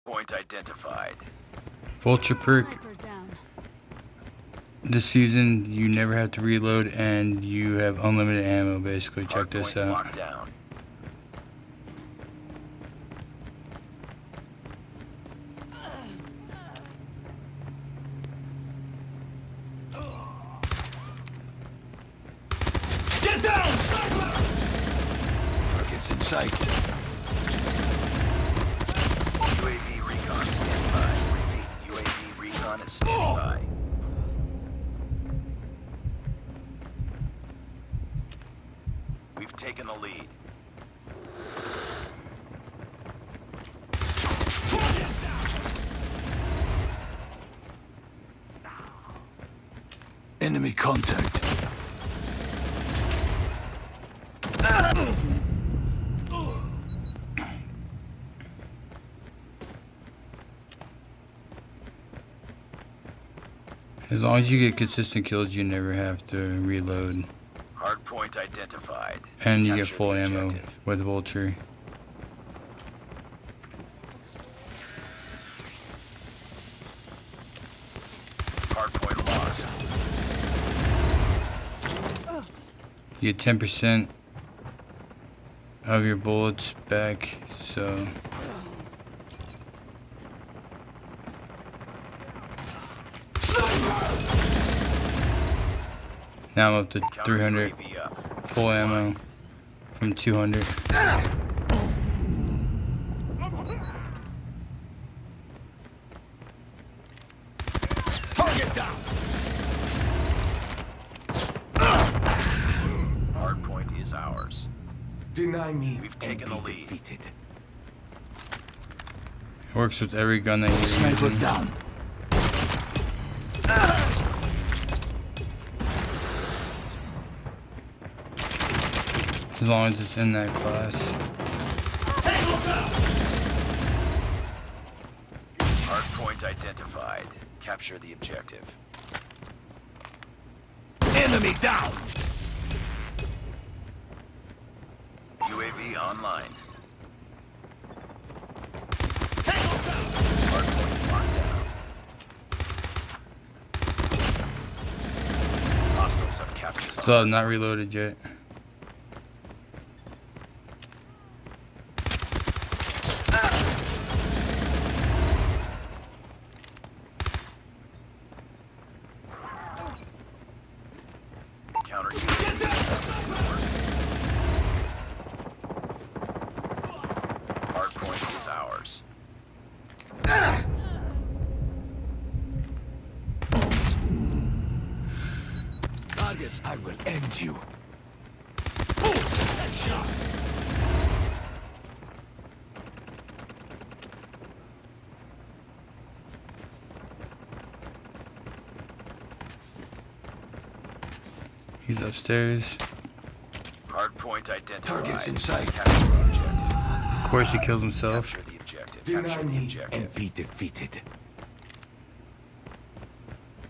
Point identified. Vulture perk. This season, you never have to reload, and you have unlimited ammo, basically. Check this out. Locked down. Get down! Targets in sight. UAV recon standing by. Repeat, UAV recon is standing by. We've taken the lead. Enemy contact. As long as you get consistent kills, you never have to reload. Hard point identified. And you get Capture full the ammo objective. with Vulture. Hard point lost. You get 10% of your bullets back, so... Now I'm up to 300 UAV up. full ammo from 200. Target down. Hard point is ours. Deny me. We've taken the lead. Defeated. It works with every gun that you're Sniper using. down. As long as it's in that class. Hard point identified. Capture the objective. Enemy down. UAV online. Hard point locked down. Hostiles have captured the Still not reloaded yet. counter UAV. Hard point is ours. Targets, I will end you. Headshot. He's upstairs. Hard point identified. Targets in sight. Capture the objective. Of course, he killed himself. Capture the objective. Deny Capture the me objective. and be defeated.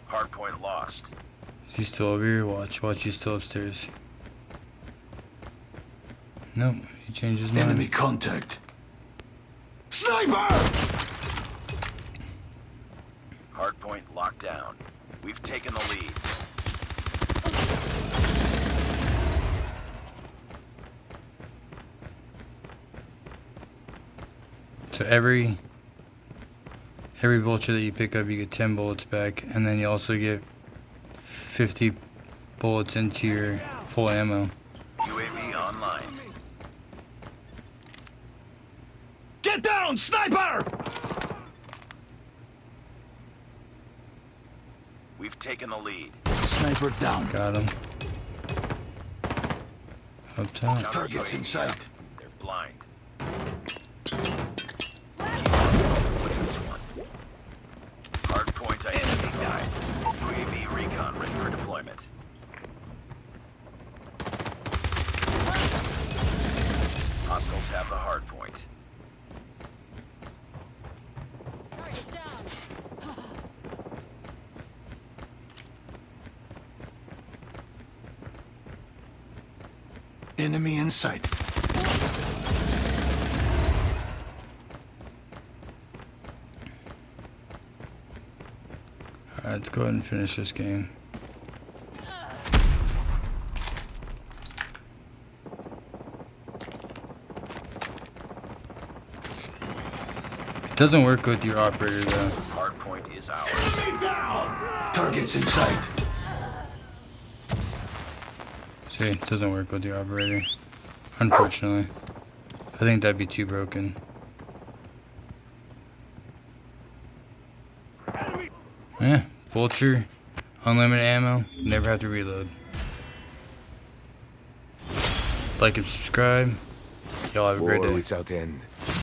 Hard point lost. Is he still over here? Watch, he's still upstairs. Nope, he changed his mind. Enemy contact. Sniper! Hard point locked down. We've taken the lead. So every vulture that you pick up, you get 10 bullets back, and then you also get 50 bullets into your full ammo. UAV online. Get down, sniper! We've taken the lead. Sniper down. Got him. Up top. Counter Targets in UAV sight. up. They're blind. Keep on winning this one. Hard point identified. UAV recon ready for deployment. Hostiles have the hard point. Enemy in sight. Alright, let's go ahead and finish this game. It doesn't work with your operator though. Hardpoint is ours. Enemy down! Targets in sight. See, it doesn't work with your operator. Unfortunately. I think that'd be too broken. Yeah, Vulture, unlimited ammo, never have to reload. Like and subscribe. Y'all have a great day. War without end.